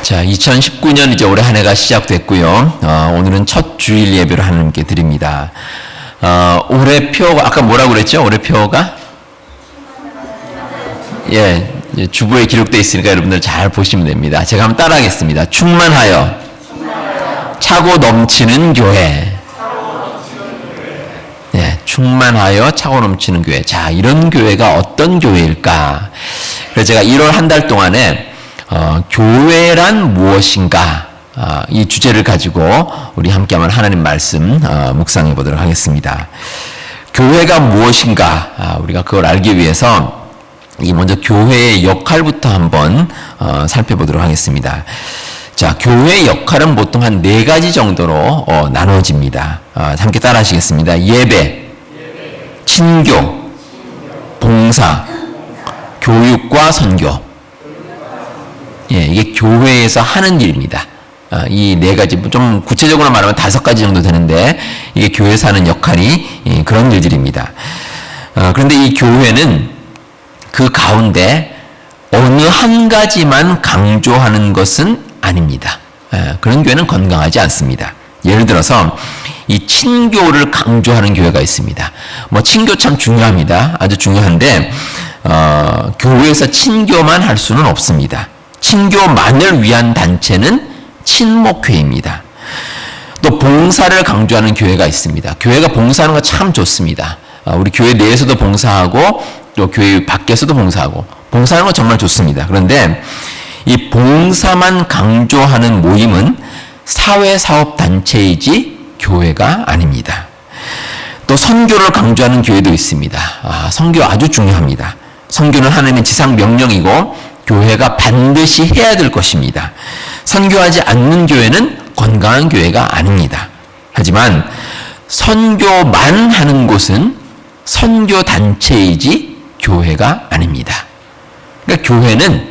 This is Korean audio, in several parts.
자, 2019년 이제 올해 한 해가 시작됐고요. 오늘은 첫 주일 예배를 하나님께 드립니다. 올해 표가 아까 뭐라고 그랬죠? 올해 표가 주보에 기록되어 있으니까 여러분들 잘 보시면 됩니다. 제가 한번 따라하겠습니다. 충만하여 차고 넘치는 교회. 충만하여 차고 넘치는 교회. 자, 이런 교회가 어떤 교회일까? 그래서 제가 1월 한 달 동안에 교회란 무엇인가? 이 주제를 가지고 우리 함께 한번 하나님 말씀 묵상해 보도록 하겠습니다. 교회가 무엇인가? 우리가 그걸 알기 위해서 먼저 교회의 역할부터 한번 살펴보도록 하겠습니다. 자, 교회의 역할은 보통 한 4가지 정도로 나눠집니다. 함께 따라 하시겠습니다. 예배, 친교, 봉사, 교육과 선교. 이게 교회에서 하는 일입니다. 이 4가지, 좀 구체적으로 말하면 5가지 정도 되는데, 이게 교회에서 하는 역할이 그런 일들입니다. 그런데 이 교회는 그 가운데 어느 한 가지만 강조하는 것은 아닙니다. 그런 교회는 건강하지 않습니다. 예를 들어서 이 친교를 강조하는 교회가 있습니다. 친교 참 중요합니다. 아주 중요한데 교회에서 친교만 할 수는 없습니다. 친교만을 위한 단체는 친목회입니다. 또 봉사를 강조하는 교회가 있습니다. 교회가 봉사하는 거 참 좋습니다. 우리 교회 내에서도 봉사하고 또 교회 밖에서도 봉사하고 봉사하는 거 정말 좋습니다. 그런데 이 봉사만 강조하는 모임은 사회사업단체이지 교회가 아닙니다. 또 선교를 강조하는 교회도 있습니다. 선교 아주 중요합니다. 선교는 하나님의 지상 명령이고 교회가 반드시 해야 될 것입니다. 선교하지 않는 교회는 건강한 교회가 아닙니다. 하지만 선교만 하는 곳은 선교단체이지 교회가 아닙니다. 그러니까 교회는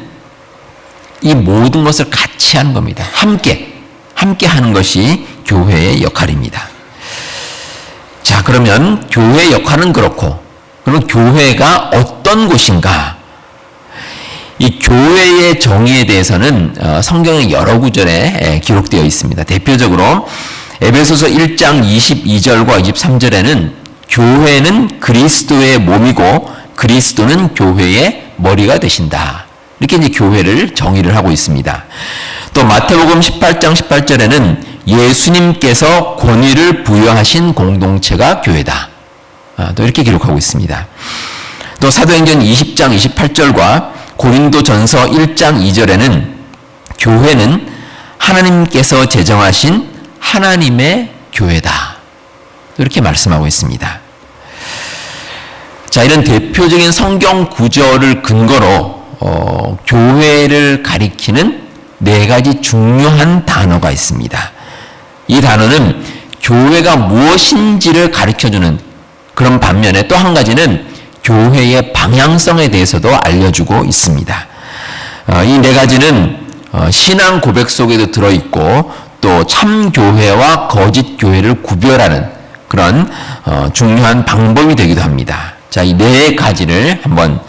이 모든 것을 같이 하는 겁니다. 함께 하는 것이 교회의 역할입니다. 자, 그러면 교회의 역할은 그렇고, 그럼 교회가 어떤 곳인가? 이 교회의 정의에 대해서는 성경의 여러 구절에 기록되어 있습니다. 대표적으로 에베소서 1장 22절과 23절에는 교회는 그리스도의 몸이고 그리스도는 교회의 머리가 되신다. 이렇게 이제 교회를 정의를 하고 있습니다. 또 마태복음 18장 18절에는 예수님께서 권위를 부여하신 공동체가 교회다. 또 이렇게 기록하고 있습니다. 또 사도행전 20장 28절과 고린도전서 1장 2절에는 교회는 하나님께서 제정하신 하나님의 교회다. 이렇게 말씀하고 있습니다. 자, 이런 대표적인 성경 구절을 근거로 교회를 가리키는 4가지 중요한 단어가 있습니다. 이 단어는 교회가 무엇인지를 가르쳐주는 그런 반면에 또 한 가지는 교회의 방향성에 대해서도 알려주고 있습니다. 이 4가지는 신앙 고백 속에도 들어있고 또 참교회와 거짓 교회를 구별하는 그런 중요한 방법이 되기도 합니다. 자, 이 4가지를 한번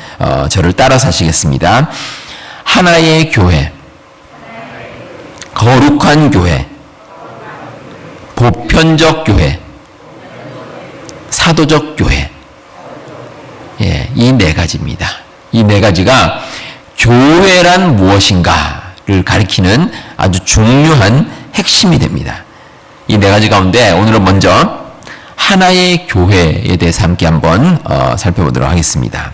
저를 따라서 하시겠습니다. 하나의 교회, 거룩한 교회, 보편적 교회, 사도적 교회. 이 4가지입니다. 이 4가지가 교회란 무엇인가를 가리키는 아주 중요한 핵심이 됩니다. 이 4가지 가운데 오늘은 먼저 하나의 교회에 대해서 함께 한번 살펴보도록 하겠습니다.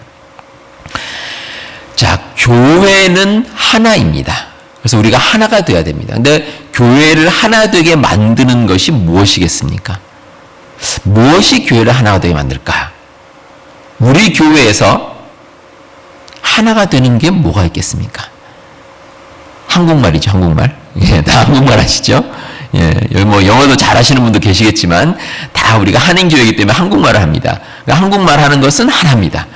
자, 교회는 하나입니다. 그래서 우리가 하나가 되어야 됩니다. 근데 교회를 하나 되게 만드는 것이 무엇이겠습니까? 무엇이 교회를 하나가 되게 만들까? 우리 교회에서 하나가 되는 게 뭐가 있겠습니까? 한국말이죠, 한국말. 다 한국말 하시죠? 여기 영어도 잘하시는 분도 계시겠지만 다 우리가 한인교회이기 때문에 한국말을 합니다. 그러니까 한국말 하는 것은 하나입니다.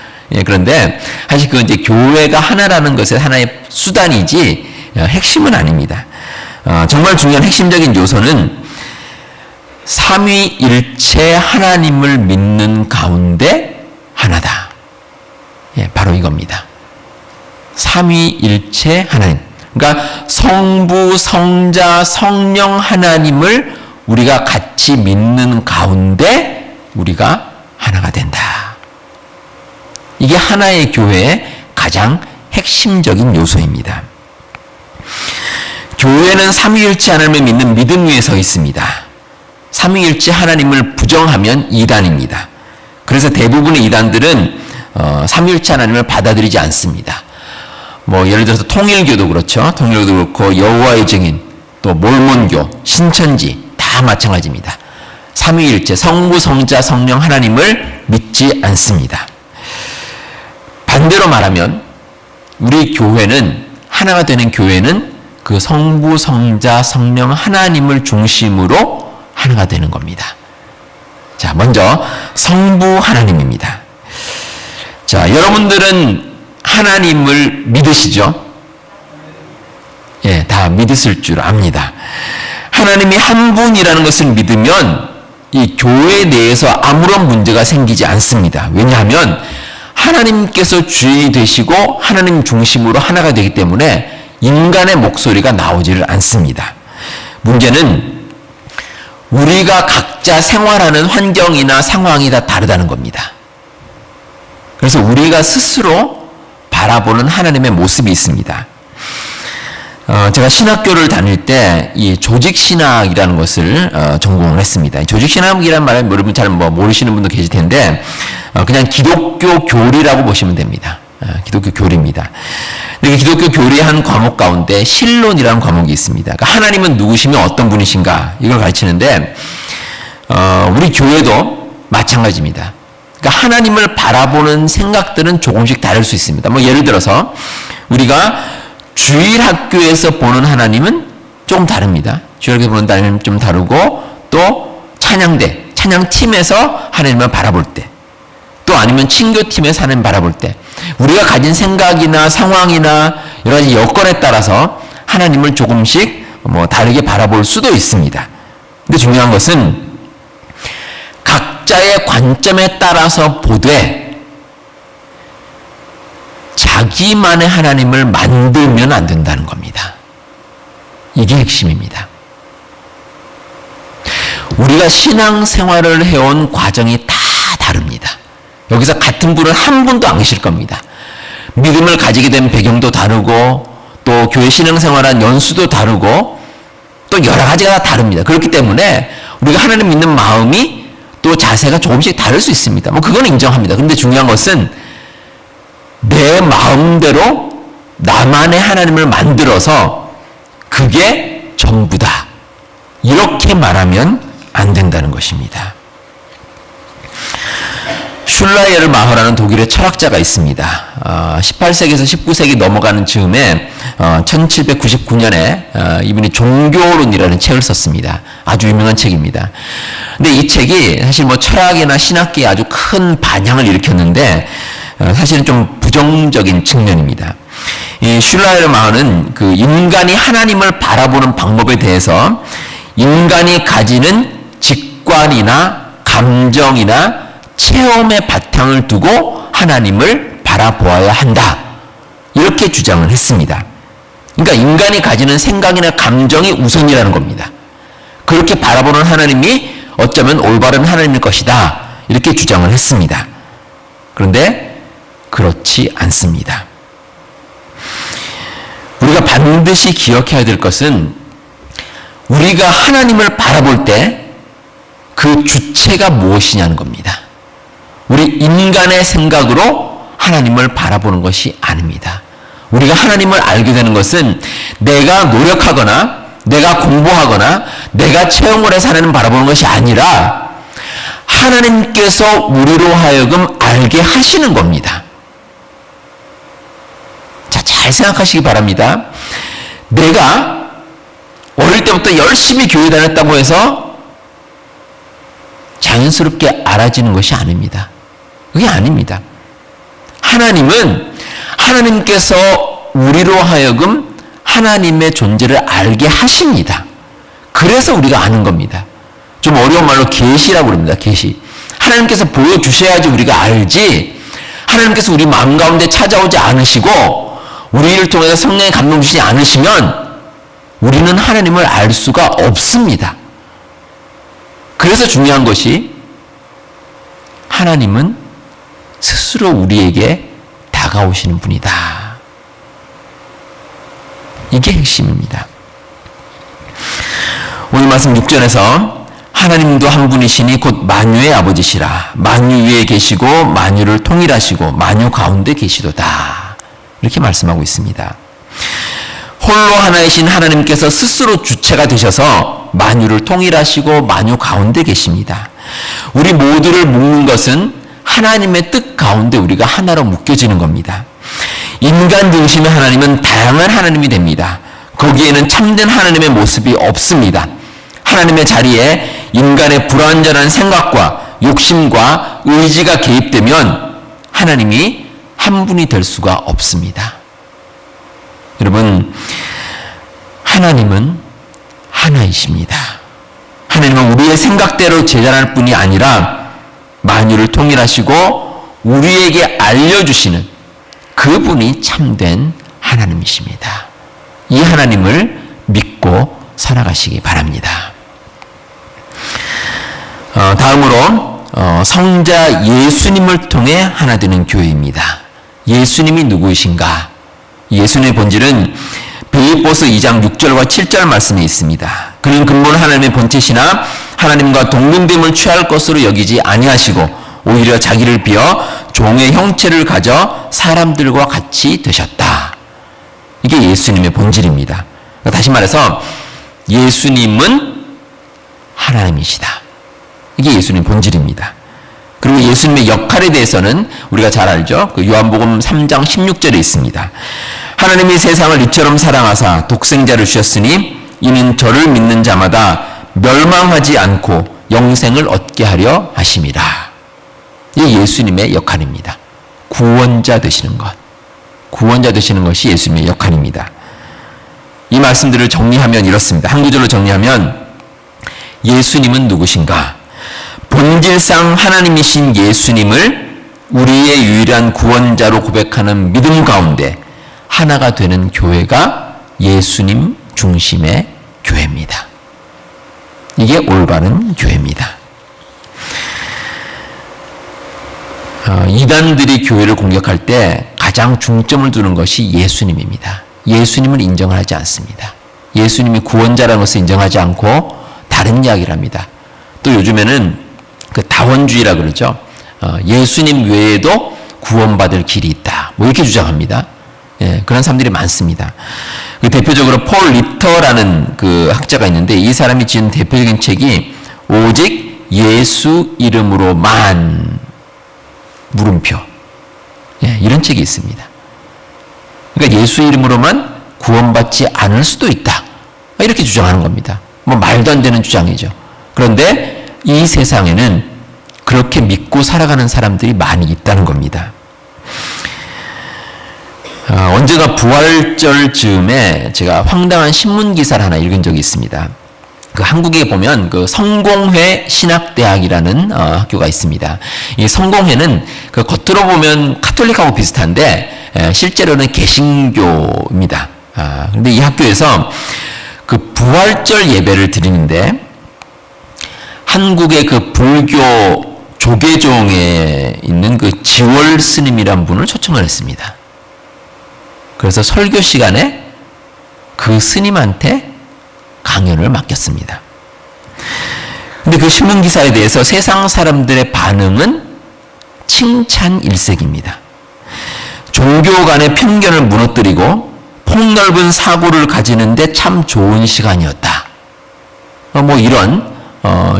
그런데 사실 그건 이제 교회가 하나라는 것의 하나의 수단이지 핵심은 아닙니다. 정말 중요한 핵심적인 요소는 삼위일체 하나님을 믿는 가운데 하나다. 바로 이겁니다. 삼위일체 하나님. 그러니까 성부, 성자, 성령 하나님을 우리가 같이 믿는 가운데 우리가 하나가 된다. 이게 하나의 교회의 가장 핵심적인 요소입니다. 교회는 삼위일체 하나님을 믿는 믿음 위에 서 있습니다. 삼위일체 하나님을 부정하면 이단입니다. 그래서 대부분의 이단들은 삼위일체 하나님을 받아들이지 않습니다. 뭐 예를 들어서 통일교도 그렇죠. 통일교도 그렇고 여호와의 증인, 또 몰몬교, 신천지 다 마찬가지입니다. 삼위일체 성부, 성자, 성령 하나님을 믿지 않습니다. 반대로 말하면 우리 교회는, 하나가 되는 교회는 그 성부, 성자, 성령 하나님을 중심으로 하나가 되는 겁니다. 자, 먼저 성부 하나님입니다. 자, 여러분들은 하나님을 믿으시죠? 예, 다 믿으실 줄 압니다. 하나님이 한 분이라는 것을 믿으면 이 교회 내에서 아무런 문제가 생기지 않습니다. 왜냐하면 하나님께서 주인이 되시고 하나님 중심으로 하나가 되기 때문에 인간의 목소리가 나오지를 않습니다. 문제는 우리가 각자 생활하는 환경이나 상황이 다 다르다는 겁니다. 그래서 우리가 스스로 바라보는 하나님의 모습이 있습니다. 제가 신학교를 다닐 때 이 조직신학이라는 것을 전공을 했습니다. 조직신학이라는 말은 여러분 잘 모르시는 분도 계실 텐데 그냥 기독교 교리라고 보시면 됩니다. 기독교 교리입니다. 기독교 교리의 한 과목 가운데 신론이라는 과목이 있습니다. 그러니까 하나님은 누구시며 어떤 분이신가 이걸 가르치는데 우리 교회도 마찬가지입니다. 그러니까 하나님을 바라보는 생각들은 조금씩 다를 수 있습니다. 뭐 예를 들어서 우리가 주일 학교에서 보는 하나님은 조금 다릅니다. 주일 학교에서 보는 하나님은 좀 다르고 또 찬양대, 찬양팀에서 하나님을 바라볼 때 또 아니면 친교팀에서 하나님 바라볼 때 우리가 가진 생각이나 상황이나 여러 가지 여건에 따라서 하나님을 조금씩 다르게 바라볼 수도 있습니다. 근데 중요한 것은 각자의 관점에 따라서 보되 자기만의 하나님을 만들면 안 된다는 겁니다. 이게 핵심입니다. 우리가 신앙생활을 해온 과정이 다 다릅니다. 여기서 같은 분은 한 분도 안 계실 겁니다. 믿음을 가지게 된 배경도 다르고 또 교회 신앙생활한 연수도 다르고 또 여러 가지가 다 다릅니다. 그렇기 때문에 우리가 하나님 믿는 마음이 또 자세가 조금씩 다를 수 있습니다. 그건 인정합니다. 그런데 중요한 것은 내 마음대로 나만의 하나님을 만들어서 그게 전부다. 이렇게 말하면 안 된다는 것입니다. 슐라이에르 마허라는 독일의 철학자가 있습니다. 18세기에서 19세기 넘어가는 즈음에 1799년에 이분이 종교론이라는 책을 썼습니다. 아주 유명한 책입니다. 근데 이 책이 사실 철학이나 신학계에 아주 큰 반향을 일으켰는데 사실은 좀 부정적인 측면입니다. 이 슐라이에르 마허는 그 인간이 하나님을 바라보는 방법에 대해서 인간이 가지는 직관이나 감정이나 체험의 바탕을 두고 하나님을 바라보아야 한다. 이렇게 주장을 했습니다. 그러니까 인간이 가지는 생각이나 감정이 우선이라는 겁니다. 그렇게 바라보는 하나님이 어쩌면 올바른 하나님일 것이다. 이렇게 주장을 했습니다. 그런데 그렇지 않습니다. 우리가 반드시 기억해야 될 것은 우리가 하나님을 바라볼 때 그 주체가 무엇이냐는 겁니다. 우리 인간의 생각으로 하나님을 바라보는 것이 아닙니다. 우리가 하나님을 알게 되는 것은 내가 노력하거나 내가 공부하거나 내가 체험을 해서 하나님을 바라보는 것이 아니라 하나님께서 우리로 하여금 알게 하시는 겁니다. 자, 잘 생각하시기 바랍니다. 내가 어릴 때부터 열심히 교회 다녔다고 해서 자연스럽게 알아지는 것이 아닙니다. 그게 아닙니다. 하나님은 하나님께서 우리로 하여금 하나님의 존재를 알게 하십니다. 그래서 우리가 아는 겁니다. 좀 어려운 말로 계시라고 그럽니다. 계시. 하나님께서 보여주셔야지 우리가 알지 하나님께서 우리 마음 가운데 찾아오지 않으시고 우리를 통해서 성령의 감동 주시지 않으시면 우리는 하나님을 알 수가 없습니다. 그래서 중요한 것이 하나님은 스스로 우리에게 다가오시는 분이다. 이게 핵심입니다. 오늘 말씀 6절에서 하나님도 한 분이시니 곧 만유의 아버지시라. 만유 위에 계시고 만유를 통일하시고 만유 가운데 계시도다. 이렇게 말씀하고 있습니다. 홀로 하나이신 하나님께서 스스로 주체가 되셔서 만유를 통일하시고 만유 가운데 계십니다. 우리 모두를 묶는 것은 하나님의 뜻 가운데 우리가 하나로 묶여지는 겁니다. 인간 중심의 하나님은 다양한 하나님이 됩니다. 거기에는 참된 하나님의 모습이 없습니다. 하나님의 자리에 인간의 불완전한 생각과 욕심과 의지가 개입되면 하나님이 한 분이 될 수가 없습니다. 여러분, 하나님은 하나이십니다. 하나님은 우리의 생각대로 제자할 뿐이 아니라 만유를 통일하시고 우리에게 알려주시는 그분이 참된 하나님이십니다. 이 하나님을 믿고 살아가시기 바랍니다. 다음으로 성자 예수님을 통해 하나 되는 교회입니다. 예수님이 누구이신가? 예수님의 본질은 빌립보서 2장 6절과 7절 말씀에 있습니다. 그는 근본 하나님의 본체시나 하나님과 동등됨을 취할 것으로 여기지 아니하시고 오히려 자기를 비어 종의 형체를 가져 사람들과 같이 되셨다. 이게 예수님의 본질입니다. 다시 말해서 예수님은 하나님이시다. 이게 예수님의 본질입니다. 그리고 예수님의 역할에 대해서는 우리가 잘 알죠. 그 요한복음 3장 16절에 있습니다. 하나님이 세상을 이처럼 사랑하사 독생자를 주셨으니 이는 저를 믿는 자마다 멸망하지 않고 영생을 얻게 하려 하심이라. 이게 예수님의 역할입니다. 구원자 되시는 것. 구원자 되시는 것이 예수님의 역할입니다. 이 말씀들을 정리하면 이렇습니다. 한 구절로 정리하면 예수님은 누구신가? 본질상 하나님이신 예수님을 우리의 유일한 구원자로 고백하는 믿음 가운데 하나가 되는 교회가 예수님 중심의 교회입니다. 이게 올바른 교회입니다. 이단들이 교회를 공격할 때 가장 중점을 두는 것이 예수님입니다. 예수님을 인정을 하지 않습니다. 예수님이 구원자라는 것을 인정하지 않고 다른 이야기를 합니다. 또 요즘에는 그 다원주의라 그러죠. 예수님 외에도 구원받을 길이 있다. 뭐 이렇게 주장합니다. 예, 그런 사람들이 많습니다. 그 대표적으로 폴 리터라는 그 학자가 있는데 이 사람이 지은 대표적인 책이 오직 예수 이름으로만 물음표. 예, 이런 책이 있습니다. 그러니까 예수 이름으로만 구원받지 않을 수도 있다. 이렇게 주장하는 겁니다. 뭐 말도 안 되는 주장이죠. 그런데 이 세상에는 그렇게 믿고 살아가는 사람들이 많이 있다는 겁니다. 언젠가 부활절 즈음에 제가 황당한 신문 기사를 하나 읽은 적이 있습니다. 그 한국에 보면 그 성공회 신학대학이라는 학교가 있습니다. 이 성공회는 그 겉으로 보면 카톨릭하고 비슷한데 실제로는 개신교입니다. 그런데 이 학교에서 그 부활절 예배를 드리는데 한국의 그 불교 조계종에 있는 그 지월 스님이란 분을 초청을 했습니다. 그래서 설교 시간에 그 스님한테 강연을 맡겼습니다. 근데 그 신문 기사에 대해서 세상 사람들의 반응은 칭찬 일색입니다. 종교 간의 편견을 무너뜨리고 폭넓은 사고를 가지는데 참 좋은 시간이었다. 뭐 이런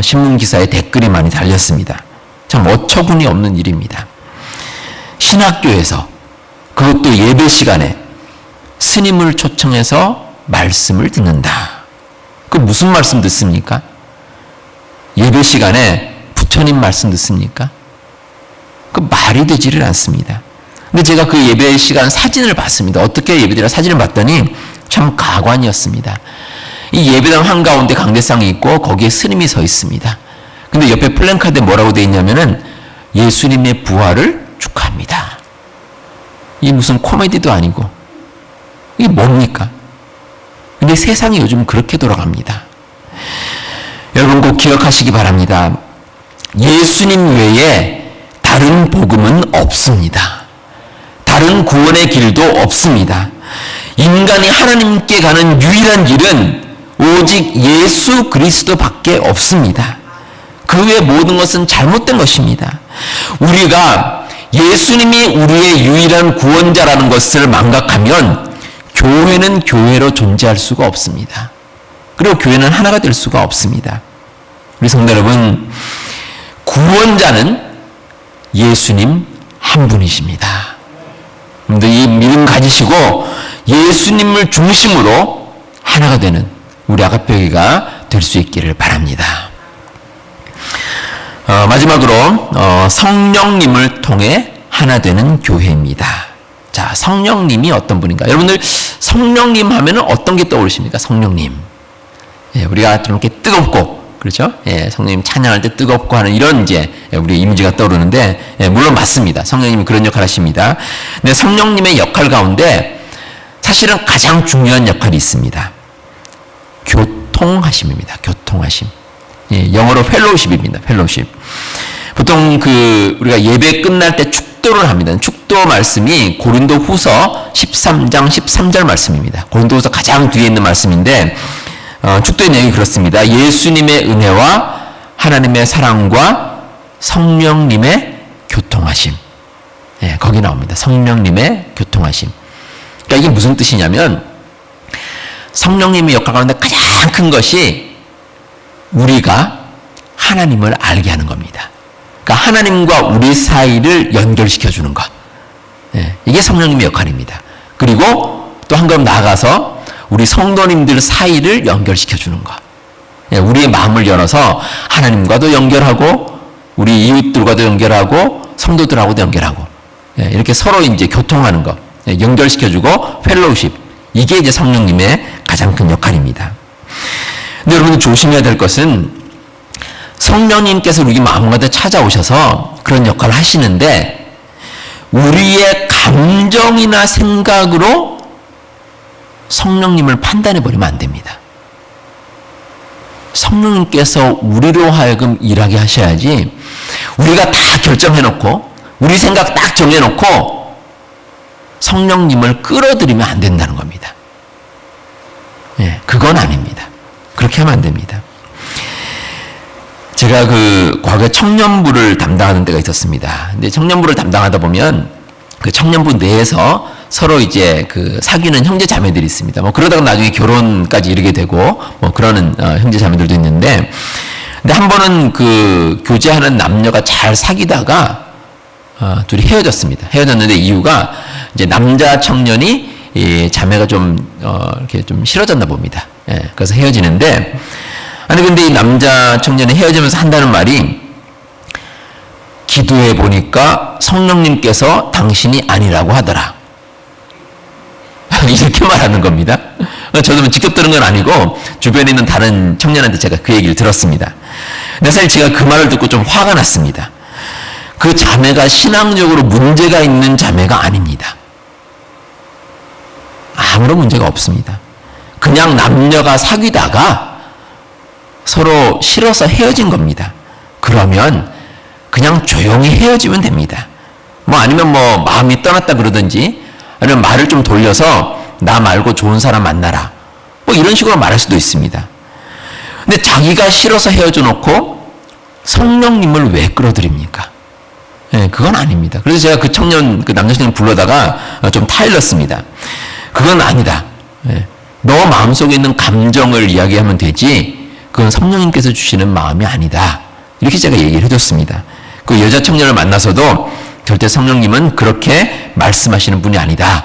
신문 기사에 댓글이 많이 달렸습니다. 참 어처구니 없는 일입니다. 신학교에서 그것도 예배 시간에 스님을 초청해서 말씀을 듣는다. 그 무슨 말씀 듣습니까? 예배 시간에 부처님 말씀 듣습니까? 그 말이 되지를 않습니다. 근데 제가 그 예배 시간 사진을 봤습니다. 어떻게 예배드리나 사진을 봤더니 참 가관이었습니다. 이 예배당 한가운데 강대상이 있고 거기에 스님이 서 있습니다. 근데 옆에 플랜카드에 뭐라고 되어 있냐면은 예수님의 부활을 축하합니다. 이 무슨 코미디도 아니고 이게 뭡니까? 근데 세상이 요즘 그렇게 돌아갑니다. 여러분 꼭 기억하시기 바랍니다. 예수님 외에 다른 복음은 없습니다. 다른 구원의 길도 없습니다. 인간이 하나님께 가는 유일한 길은 오직 예수 그리스도밖에 없습니다. 그 외 모든 것은 잘못된 것입니다. 우리가 예수님이 우리의 유일한 구원자라는 것을 망각하면 교회는 교회로 존재할 수가 없습니다. 그리고 교회는 하나가 될 수가 없습니다. 우리 성도 여러분, 구원자는 예수님 한 분이십니다. 여러분들 이 믿음 가지시고 예수님을 중심으로 하나가 되는 우리 아가페교회가 될 수 있기를 바랍니다. 마지막으로 성령님을 통해 하나 되는 교회입니다. 자, 성령님이 어떤 분인가? 여러분들 성령님 하면은 어떤 게 떠오르십니까? 성령님. 예, 우리가 좀 이렇게 뜨겁고, 그렇죠? 예, 성령님 찬양할 때 뜨겁고 하는 이런 이제 우리 이미지가 떠오르는데, 예, 물론 맞습니다. 성령님이 그런 역할을 하십니다. 근데 성령님의 역할 가운데 사실은 가장 중요한 역할이 있습니다. 교통하심입니다. 교통하심. 예, 영어로 펠로우십입니다. 펠로우십. 보통 우리가 예배 끝날 때 축도를 합니다. 축도 말씀이 고린도 후서 13장 13절 말씀입니다. 고린도 후서 가장 뒤에 있는 말씀인데, 축도의 내용이 그렇습니다. 예수님의 은혜와 하나님의 사랑과 성령님의 교통하심. 예, 거기 나옵니다. 성령님의 교통하심. 그러니까 이게 무슨 뜻이냐면, 성령님의 역할 가운데 가장 큰 것이 우리가 하나님을 알게 하는 겁니다. 그러니까 하나님과 우리 사이를 연결시켜 주는 것. 예, 이게 성령님의 역할입니다. 그리고 또 한 걸음 나아가서 우리 성도님들 사이를 연결시켜 주는 것. 예, 우리의 마음을 열어서 하나님과도 연결하고 우리 이웃들과도 연결하고 성도들하고도 연결하고, 예, 이렇게 서로 이제 교통하는 것, 예, 연결시켜 주고 펠로우십. 이게 이제 성령님의 가장 큰 역할입니다. 근데 여러분 조심해야 될 것은 성령님께서 우리 마음 가운데 찾아오셔서 그런 역할을 하시는데 우리의 감정이나 생각으로 성령님을 판단해 버리면 안 됩니다. 성령님께서 우리로 하여금 일하게 하셔야지 우리가 다 결정해 놓고 우리 생각 딱 정해 놓고 성령님을 끌어들이면 안 된다는 겁니다. 예, 그건 아닙니다. 그렇게 하면 안 됩니다. 제가 과거에 청년부를 담당하는 때가 있었습니다. 근데 청년부를 담당하다 보면 그 청년부 내에서 서로 이제 사귀는 형제 자매들이 있습니다. 뭐 그러다가 나중에 결혼까지 이르게 되고 뭐 그러는 형제 자매들도 있는데, 근데 한 번은 교제하는 남녀가 잘 사귀다가 둘이 헤어졌습니다. 헤어졌는데 이유가 이제 남자 청년이 이 자매가 이렇게 좀 싫어졌나 봅니다. 예, 그래서 헤어지는데, 아니 근데 이 남자 청년이 헤어지면서 한다는 말이 기도해 보니까 성령님께서 당신이 아니라고 하더라. 이렇게 말하는 겁니다. 저도 직접 들은 건 아니고 주변에 있는 다른 청년한테 제가 그 얘기를 들었습니다. 근데 사실 제가 그 말을 듣고 좀 화가 났습니다. 그 자매가 신앙적으로 문제가 있는 자매가 아닙니다. 아무런 문제가 없습니다. 그냥 남녀가 사귀다가 서로 싫어서 헤어진 겁니다. 그러면 그냥 조용히 헤어지면 됩니다. 뭐 아니면 뭐 마음이 떠났다 그러든지 아니면 말을 좀 돌려서 나 말고 좋은 사람 만나라. 뭐 이런 식으로 말할 수도 있습니다. 근데 자기가 싫어서 헤어져 놓고 성령님을 왜 끌어들입니까? 예, 그건 아닙니다. 그래서 제가 그 남자 청년 불러다가 좀 타일렀습니다. 그건 아니다. 예, 너 마음속에 있는 감정을 이야기하면 되지 그건 성령님께서 주시는 마음이 아니다. 이렇게 제가 얘기를 해줬습니다. 그 여자 청년을 만나서도 절대 성령님은 그렇게 말씀하시는 분이 아니다.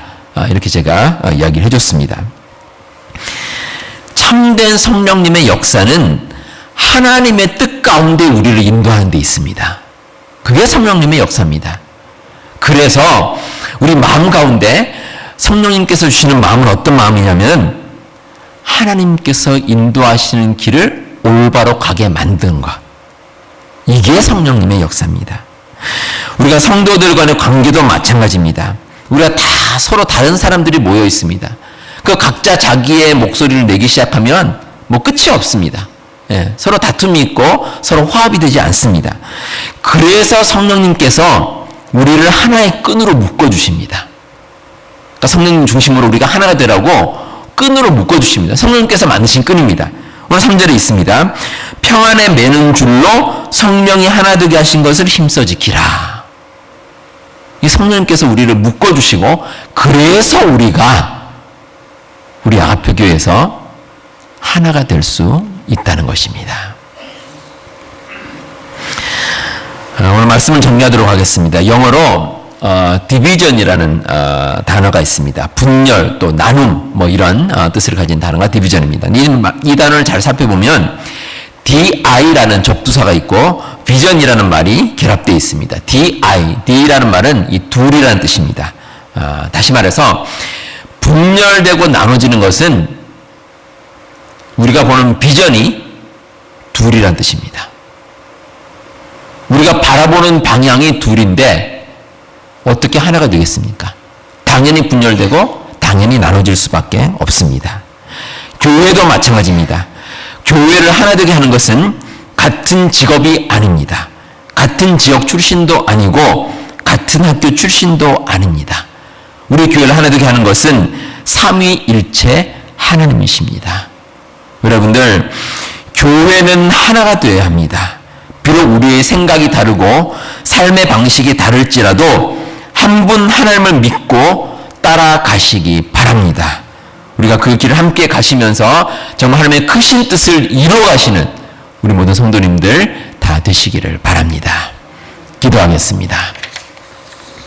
이렇게 제가 이야기를 해줬습니다. 참된 성령님의 역사는 하나님의 뜻 가운데 우리를 인도하는 데 있습니다. 그게 성령님의 역사입니다. 그래서 우리 마음 가운데 성령님께서 주시는 마음은 어떤 마음이냐면 하나님께서 인도하시는 길을 올바로 가게 만드는 것. 이게 성령님의 역사입니다. 우리가 성도들 간의 관계도 마찬가지입니다. 우리가 다 서로 다른 사람들이 모여 있습니다. 그 각자 자기의 목소리를 내기 시작하면 뭐 끝이 없습니다. 예, 서로 다툼이 있고 서로 화합이 되지 않습니다. 그래서 성령님께서 우리를 하나의 끈으로 묶어주십니다. 그러니까 성령님 중심으로 우리가 하나가 되라고 끈으로 묶어주십니다. 성령님께서 만드신 끈입니다. 오늘 3절에 있습니다. 평안에 매는 줄로 성령이 하나 되게 하신 것을 힘써 지키라. 이 성령님께서 우리를 묶어주시고 그래서 우리가 우리 아가페 교회에서 하나가 될 수 있다는 것입니다. 오늘 말씀을 정리하도록 하겠습니다. 영어로 division이라는 단어가 있습니다. 분열 또 나눔 뭐 이런 뜻을 가진 단어가 division입니다. 이 단어를 잘 살펴보면 di라는 접두사가 있고 vision이라는 말이 결합되어 있습니다. D라는 말은 이 둘이라는 뜻입니다. 다시 말해서 분열되고 나눠지는 것은 우리가 보는 비전이 둘이라는 뜻입니다. 우리가 바라보는 방향이 둘인데 어떻게 하나가 되겠습니까? 당연히 분열되고 당연히 나눠질 수밖에 없습니다. 교회도 마찬가지입니다. 교회를 하나 되게 하는 것은 같은 직업이 아닙니다. 같은 지역 출신도 아니고 같은 학교 출신도 아닙니다. 우리 교회를 하나 되게 하는 것은 삼위일체 하나님이십니다. 여러분들, 교회는 하나가 되어야 합니다. 비록 우리의 생각이 다르고 삶의 방식이 다를지라도 한 분 하나님을 믿고 따라가시기 바랍니다. 우리가 그 길을 함께 가시면서 정말 하나님의 크신 뜻을 이루어가시는 우리 모든 성도님들 다 되시기를 바랍니다. 기도하겠습니다.